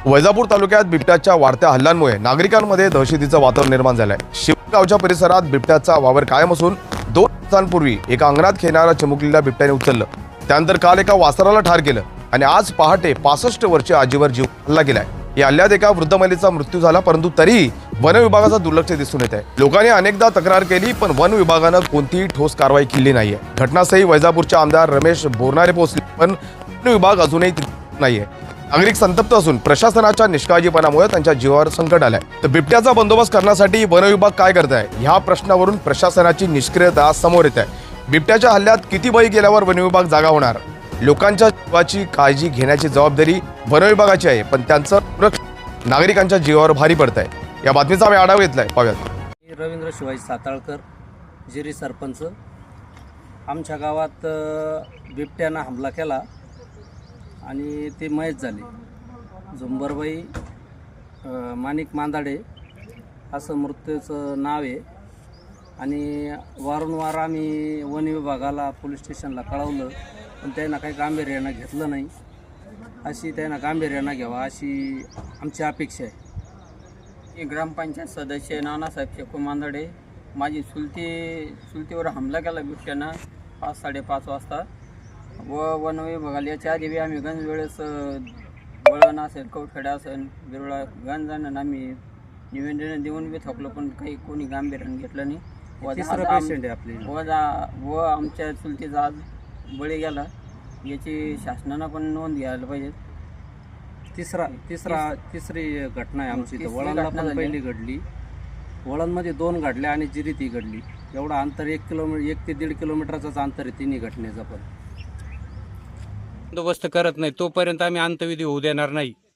वैजापूर तालुक्यात बिबट्याच्या वाढत्या हल्ल्यांमुळे नागरिकांमध्ये दहशतीचं वातावरण निर्माण झालंय। शिवगावच्या परिसरात बिबट्याचा वावर कायम असून 2 दिवसांपूर्वी एका अंगणात खेळणारा चिमुकलेल्या बिबट्याने उचललं। त्यानंतर काल एका वासराला ठार केलं आणि आज पहाटे 65 वर्षीय आजीवर जीव हल्ला केलाय। या हल्ल्यात एका वृद्ध महिलेचा मृत्यू झाला, परंतु तरीही वन विभागाचं दुर्लक्ष दिसून येत आहे। लोकांनी अनेकदा तक्रार केली, पण वन विभागानं कोणतीही ठोस कारवाई केली नाहीये। घटनास्थळी वैजापूरचे आमदार रमेश बोरनारे पोहोचले, पण वन विभाग अजूनही तिथे नाहीये। नागरिक संतप्त असून प्रशासनाच्या निष्काळजीपणामुळे त्यांच्या जीवावर संकट आलंय। तर बिबट्याचा बंदोबस्त करण्यासाठी वन विभाग काय करत आहे, ह्या प्रश्नावरून प्रशासनाची निष्क्रियता समोर येत आहे। बिबट्याच्या हल्ल्यात किती बळी गेल्यावर वन विभाग जागा होणार? लोकांच्या जीवाची काळजी घेण्याची जबाबदारी वन विभागाची आहे, पण त्यांचं सुरक्षा नागरिकांच्या जीवावर भारी पडत आहे। या बातमीचा आम्ही आढावा घेतलाय, पाहूयात। रवींद्र शिवाजी साताळकर, जिरी सरपंच। आमच्या गावात बिबट्यानं हमला केला आणि ते मयत झाले। झुंबरबाई माणिक मांदाडे असं मृत्यूचं नाव आहे। आणि वारंवार आम्ही वन विभागाला, पोलीस स्टेशनला कळवलं, पण त्यांना काही गांभीर्यानं घेतलं नाही। अशी त्यांना गांभीर्यानं घ्यावा अशी आमची अपेक्षा आहे। मी ग्रामपंचायत सदस्य नानासाहेब शेखू मांदडे। माझी चुलतीवर हमला केला बिबट्यानं 5-5:30 वाजता व वन विभागाला याच्या आधी आम्ही गंज वेळेस वळण असेल, कवठेडा असेल, बिरोळा गंज जाणं आम्ही निवेदन देऊन बी थकलो, पण काही कोणी गांभीर्यानं घेतलं नाही। तिसरं पेशंट आहे आपली व आमच्या चुलतीचा आज बळी गेला, याची शासनानं पण नोंद घ्यायला पाहिजे। तिसरी घटना आहे आमची। तर वळणला पण पहिली घडली, वळणमध्ये 2 घडल्या आणि जिरीत ही घडली। एवढा अंतर 1 ते 1.5 किलोमीटरचाच अंतर आहे तिन्ही घटनेचं। पण बंदोबस्त करत नाही तोपर्यंत आम्ही अंतविधी होऊ देणार नाही।